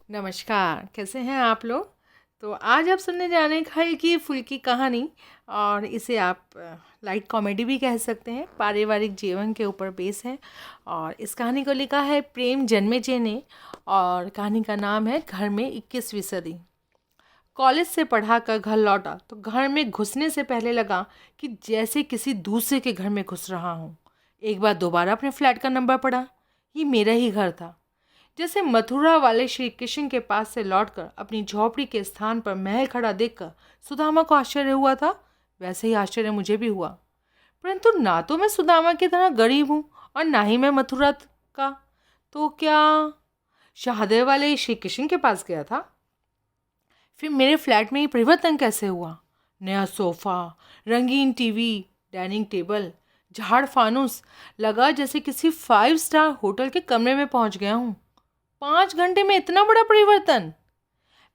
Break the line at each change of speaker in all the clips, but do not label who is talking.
नमस्कार, कैसे हैं आप लोग? तो आज आप सुनने जा रहे हैं हल्की फुल्की कहानी। और इसे आप लाइट कॉमेडी भी कह सकते हैं। पारिवारिक जीवन के ऊपर बेस है। और इस कहानी को लिखा है प्रेम जन्मेजय ने। और कहानी का नाम है घर में 21वीं सदी। कॉलेज से पढ़ा कर घर लौटा तो घर में घुसने से पहले लगा कि जैसे किसी दूसरे के घर में घुस रहा हूँ। एक बार दोबारा अपने फ्लैट का नंबर पढ़ा। ये मेरा ही घर था। जैसे मथुरा वाले श्री कृष्ण के पास से लौटकर अपनी झोपड़ी के स्थान पर महल खड़ा देखकर सुदामा को आश्चर्य हुआ था, वैसे ही आश्चर्य मुझे भी हुआ। परंतु ना तो मैं सुदामा की तरह गरीब हूँ और ना ही मैं मथुरा का। तो क्या शाहदेव वाले श्री कृष्ण के पास गया था? फिर मेरे फ्लैट में ये परिवर्तन कैसे हुआ? नया सोफा, रंगीन टीवी, डाइनिंग टेबल, झाड़ फानूस, लगा जैसे किसी 5 स्टार होटल के कमरे में पहुंच गया हूँ। 5 घंटे में इतना बड़ा परिवर्तन!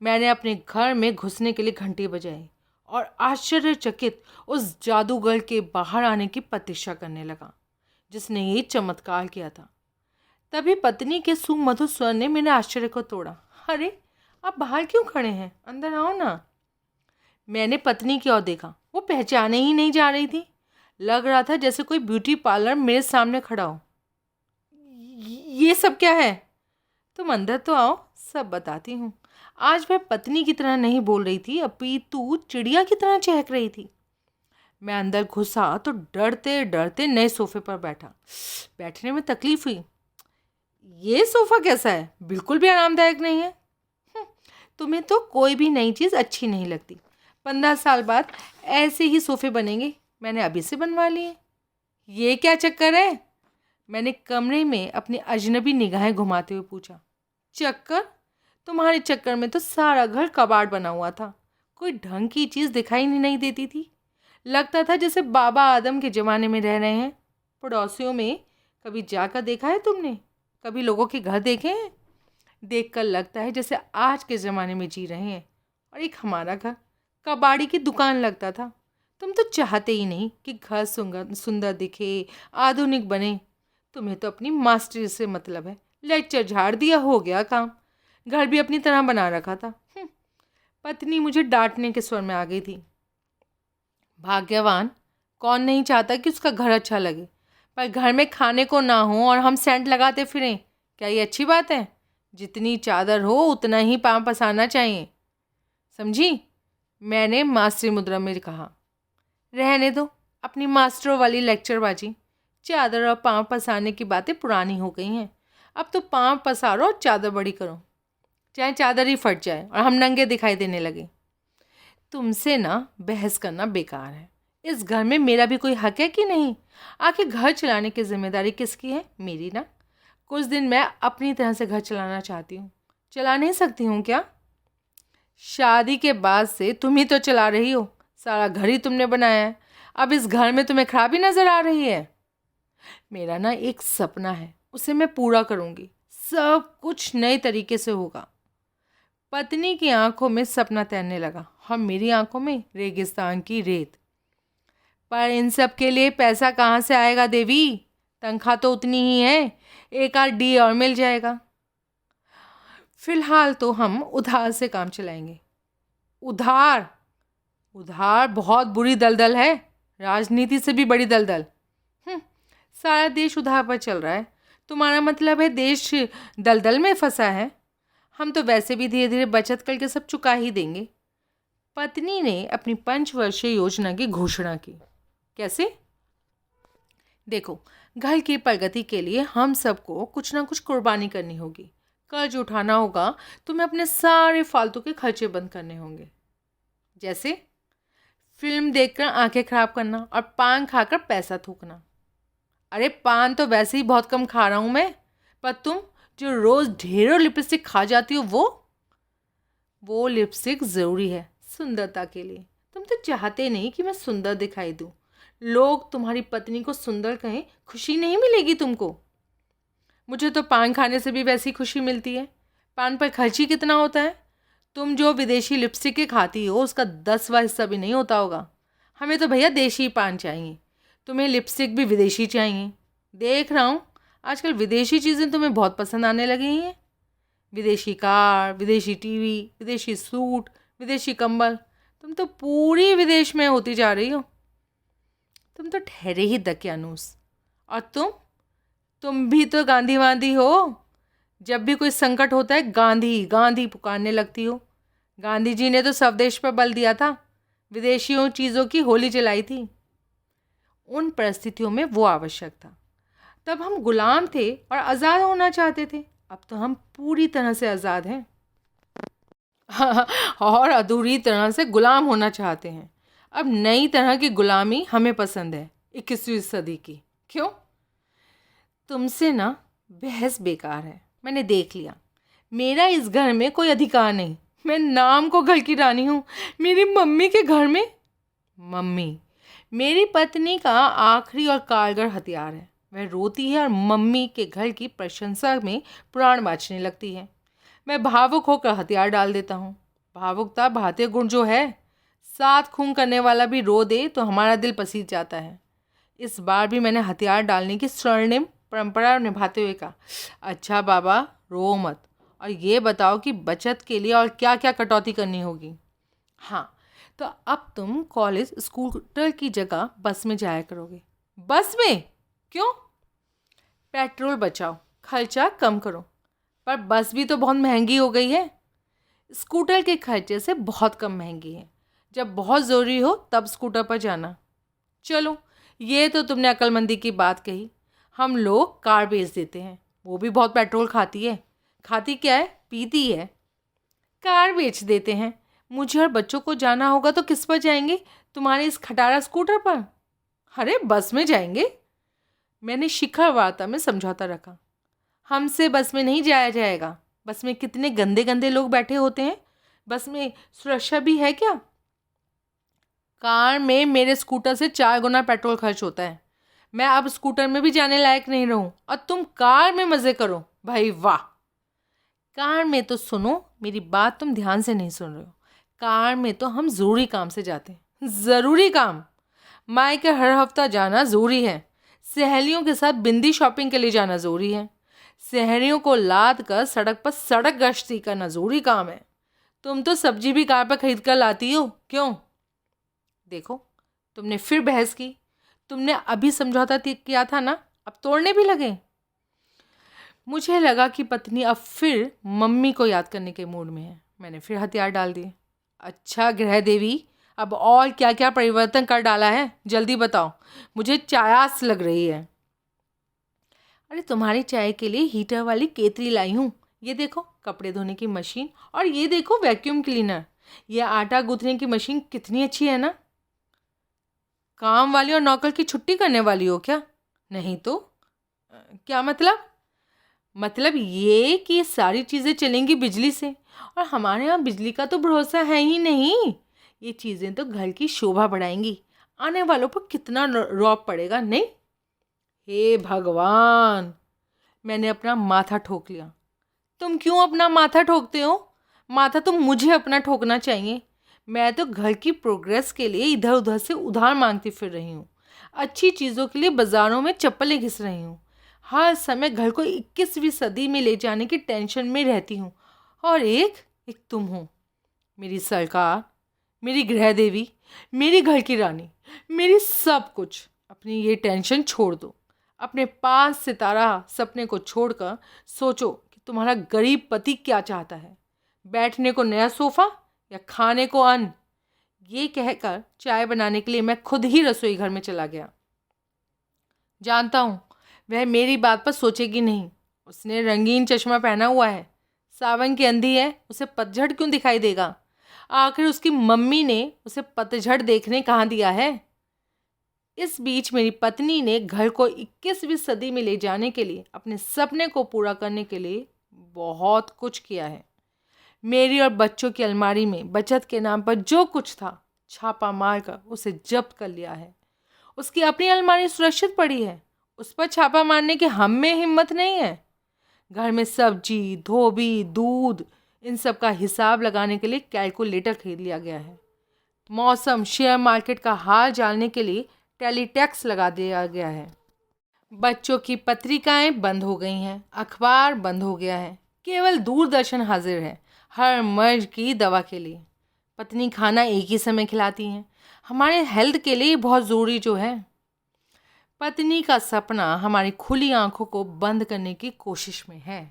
मैंने अपने घर में घुसने के लिए घंटी बजाई और आश्चर्यचकित उस जादूगर के बाहर आने की प्रतीक्षा करने लगा जिसने ये चमत्कार किया था। तभी पत्नी के सुमधुर स्वर ने मेरे आश्चर्य को तोड़ा। अरे, आप बाहर क्यों खड़े हैं? अंदर आओ ना। मैंने पत्नी की ओर देखा। वो पहचाने ही नहीं जा रही थी। लग रहा था जैसे कोई ब्यूटी पार्लर मेरे सामने खड़ा हो। ये सब क्या है? तुम अंदर तो आओ, सब बताती हूँ। आज वह पत्नी की तरह नहीं बोल रही थी, अपितु चिड़िया की तरह चहक रही थी। मैं अंदर घुसा तो डरते डरते नए सोफे पर बैठा। बैठने में तकलीफ हुई। ये सोफा कैसा है? बिल्कुल भी आरामदायक नहीं है। हम्म, तुम्हें तो कोई भी नई चीज़ अच्छी नहीं लगती। 15 साल बाद ऐसे ही सोफे बनेंगे। मैंने अभी से बनवा लिए। ये क्या चक्कर है? मैंने कमरे में अपनी अजनबी निगाहें घुमाते हुए पूछा। चक्कर? तुम्हारे चक्कर में तो सारा घर कबाड़ बना हुआ था। कोई ढंग की चीज़ दिखाई नहीं देती थी। लगता था जैसे बाबा आदम के ज़माने में रह रहे हैं। पड़ोसियों में कभी जाकर देखा है तुमने? कभी लोगों के घर देखे हैं? देखकर लगता है जैसे आज के ज़माने में जी रहे हैं। और एक हमारा घर कबाड़ी की दुकान लगता था। तुम तो चाहते ही नहीं कि घर सुंदर सुंदर दिखे, आधुनिक बने। तुम्हें तो अपनी मास्टरी से मतलब है। लेक्चर झाड़ दिया, हो गया काम। घर भी अपनी तरह बना रखा था। पत्नी मुझे डांटने के स्वर में आ गई थी। भाग्यवान, कौन नहीं चाहता कि उसका घर अच्छा लगे, पर घर में खाने को ना हो और हम सेंट लगाते फिरें, क्या ये अच्छी बात है? जितनी चादर हो उतना ही पाँव पसारना चाहिए, समझी? मैंने मास्टरी मुद्रा में कहा। रहने दो अपनी मास्टरों वाली लेक्चरबाजी। चादर और पाँव पसारने की बातें पुरानी हो गई हैं। अब तो पाँव पसारो और चादर बड़ी करो, चाहे चादर ही फट जाए और हम नंगे दिखाई देने लगे। तुमसे ना बहस करना बेकार है। इस घर में मेरा भी कोई हक है कि नहीं? आखिर घर चलाने की जिम्मेदारी किसकी है? मेरी ना। कुछ दिन मैं अपनी तरह से घर चलाना चाहती हूँ। चला नहीं सकती हूँ क्या? शादी के बाद से तुम ही तो चला रही हो। सारा घर ही तुमने बनाया है। अब इस घर में तुम्हें खराबी नजर आ रही है? मेरा ना एक सपना है, उसे मैं पूरा करूँगी। सब कुछ नए तरीके से होगा। पत्नी की आंखों में सपना तैरने लगा और मेरी आंखों में रेगिस्तान की रेत। पर इन सब के लिए पैसा कहाँ से आएगा देवी? तनख्वाह तो उतनी ही है, एक आध डी और मिल जाएगा। फिलहाल तो हम उधार से काम चलाएंगे। उधार? उधार बहुत बुरी दलदल है, राजनीति से भी बड़ी दलदल। सारा देश उधार पर चल रहा है। तुम्हारा मतलब है देश दलदल में फंसा है? हम तो वैसे भी धीरे धीरे बचत करके सब चुका ही देंगे। पत्नी ने अपनी 5 वर्षीय योजना की घोषणा की। कैसे? देखो, घर की प्रगति के लिए हम सबको कुछ ना कुछ कुर्बानी करनी होगी। कर्ज उठाना होगा, तुम्हें अपने सारे फालतू के खर्चे बंद करने होंगे। जैसे फिल्म देखकर आंखें खराब करना और पान खाकर पैसा थूकना। अरे, पान तो वैसे ही बहुत कम खा रहा हूँ मैं, पर तुम जो रोज़ ढेरों लिपस्टिक खा जाती हो वो लिपस्टिक ज़रूरी है सुंदरता के लिए। तुम तो चाहते नहीं कि मैं सुंदर दिखाई दूँ। लोग तुम्हारी पत्नी को सुंदर कहें, खुशी नहीं मिलेगी तुमको। मुझे तो पान खाने से भी वैसी खुशी मिलती है। पान पर खर्च ही कितना होता है? तुम जो विदेशी लिपस्टिक के खाती हो उसका 10वां हिस्सा भी नहीं होता होगा। हमें तो भैया देशी पान चाहिए, तुम्हें लिपस्टिक भी विदेशी चाहिए। देख रहा हूँ आजकल विदेशी चीज़ें तुम्हें बहुत पसंद आने लगी हैं। विदेशी कार, विदेशी टीवी, विदेशी सूट, विदेशी कंबल। तुम तो पूरी विदेश में होती जा रही हो। तुम तो ठहरे ही दकियानूस। और तुम भी तो गांधी वांधी हो। जब भी कोई संकट होता है गांधी गांधी पुकारने लगती हो। गांधी जी ने तो स्वदेश पर बल दिया था, विदेशियों चीज़ों की होली जलाई थी। उन परिस्थितियों में वो आवश्यक था। तब हम गुलाम थे और आज़ाद होना चाहते थे। अब तो हम पूरी तरह से आज़ाद हैं और अधूरी तरह से गुलाम होना चाहते हैं। अब नई तरह की गुलामी हमें पसंद है, 21वीं सदी की। क्यों? तुमसे ना बहस बेकार है, मैंने देख लिया। मेरा इस घर में कोई अधिकार नहीं। मैं नाम को घर की रानी हूँ। मेरी मम्मी के घर में मम्मी मेरी पत्नी का आखिरी और कारगर हथियार है। वह रोती है और मम्मी के घर की प्रशंसा में पुराण बाँचने लगती है। मैं भावुक होकर हथियार डाल देता हूँ। भावुकता भारतीय गुण जो है, साथ खून करने वाला भी रो दे तो हमारा दिल पसीज जाता है। इस बार भी मैंने हथियार डालने की स्वर्णिम परंपरा निभाते हुए कहा, अच्छा बाबा रो मत, और ये बताओ कि बचत के लिए और क्या क्या कटौती करनी होगी। हाँ, तो अब तुम कॉलेज स्कूटर की जगह बस में जाया करोगे। बस में? क्यों? पेट्रोल बचाओ, खर्चा कम करो। पर बस भी तो बहुत महंगी हो गई है। स्कूटर के खर्चे से बहुत कम महंगी है। जब बहुत ज़रूरी हो तब स्कूटर पर जाना। चलो, ये तो तुमने अक्लमंदी की बात कही। हम लोग कार बेच देते हैं, वो भी बहुत पेट्रोल खाती है। खाती क्या है? पीती है। कार बेच देते हैं। मुझे और बच्चों को जाना होगा तो किस पर जाएंगे? तुम्हारे इस खटारा स्कूटर पर? अरे बस में जाएंगे। मैंने शिखर वार्ता में समझौता रखा। हमसे बस में नहीं जाया जाएगा। बस में कितने गंदे गंदे लोग बैठे होते हैं। बस में सुरक्षा भी है क्या? कार में मेरे स्कूटर से 4 गुना पेट्रोल खर्च होता है। मैं अब स्कूटर में भी जाने लायक नहीं रहूं और तुम कार में मज़े करो। भाई वाह! कार में तो सुनो, मेरी बात तुम ध्यान से नहीं सुन रहे हो। कार में तो हम ज़रूरी काम से जाते हैं। ज़रूरी काम? मायके हर हफ्ता जाना ज़रूरी है। सहेलियों के साथ बिंदी शॉपिंग के लिए जाना ज़रूरी है। शहरियों को लाद कर सड़क पर सड़क गश्ती करना ज़रूरी काम है। तुम तो सब्जी भी कार पर खरीद कर लाती हो। क्यों? देखो, तुमने फिर बहस की। तुमने अभी समझौता किया था ना, अब तोड़ने भी लगे। मुझे लगा कि पत्नी अब फिर मम्मी को याद करने के मूड में है। मैंने फिर हथियार डाल दिए। अच्छा गृह देवी, अब और क्या क्या परिवर्तन कर डाला है, जल्दी बताओ, मुझे चायास लग रही है। अरे तुम्हारी चाय के लिए हीटर वाली केतली लाई हूँ। ये देखो कपड़े धोने की मशीन, और ये देखो वैक्यूम क्लीनर। ये आटा गूंथने की मशीन कितनी अच्छी है ना। काम वाली और नौकर की छुट्टी करने वाली हो क्या? नहीं तो क्या मतलब? मतलब ये कि ये सारी चीज़ें चलेंगी बिजली से, और हमारे यहाँ बिजली का तो भरोसा है ही नहीं। ये चीज़ें तो घर की शोभा बढ़ाएंगी। आने वालों पर कितना रौब पड़ेगा, नहीं? हे भगवान! मैंने अपना माथा ठोक लिया। तुम क्यों अपना माथा ठोकते हो? माथा तो मुझे अपना ठोकना चाहिए। मैं तो घर की प्रोग्रेस के लिए इधर उधर से उधार मांगती फिर रही हूँ। अच्छी चीज़ों के लिए बाज़ारों में चप्पलें घिस रही हूँ। हर समय घर को 21वीं सदी में ले जाने की टेंशन में रहती हूँ। और एक तुम हो, मेरी सरकार, मेरी गृह देवी, मेरी घर की रानी, मेरी सब कुछ। अपनी ये टेंशन छोड़ दो। अपने 5 सितारा सपने को छोड़कर सोचो कि तुम्हारा गरीब पति क्या चाहता है। बैठने को नया सोफ़ा या खाने को अन्न? ये कहकर चाय बनाने के लिए मैं खुद ही रसोई घर में चला गया। जानता हूँ वह मेरी बात पर सोचेगी नहीं। उसने रंगीन चश्मा पहना हुआ है। सावन की अंधी है, उसे पतझड़ क्यों दिखाई देगा? आखिर उसकी मम्मी ने उसे पतझड़ देखने कहाँ दिया है? इस बीच मेरी पत्नी ने घर को 21वीं सदी में ले जाने के लिए, अपने सपने को पूरा करने के लिए बहुत कुछ किया है। मेरी और बच्चों की अलमारी में बचत के नाम पर जो कुछ था, छापा मारकर उसे जब्त कर लिया है। उसकी अपनी अलमारी सुरक्षित पड़ी है, उस पर छापा मारने की हम में हिम्मत नहीं है। घर में सब्जी, धोबी, दूध, इन सब का हिसाब लगाने के लिए कैलकुलेटर खरीद लिया गया है। मौसम, शेयर मार्केट का हाल जानने के लिए टेलीटैक्स लगा दिया गया है। बच्चों की पत्रिकाएं बंद हो गई हैं, अखबार बंद हो गया है। केवल दूरदर्शन हाजिर है हर मर्ज की दवा के लिए। पत्नी खाना एक ही समय खिलाती हैं, हमारे हेल्थ के लिए बहुत ज़रूरी जो है। पत्नी का सपना हमारी खुली आंखों को बंद करने की कोशिश में है।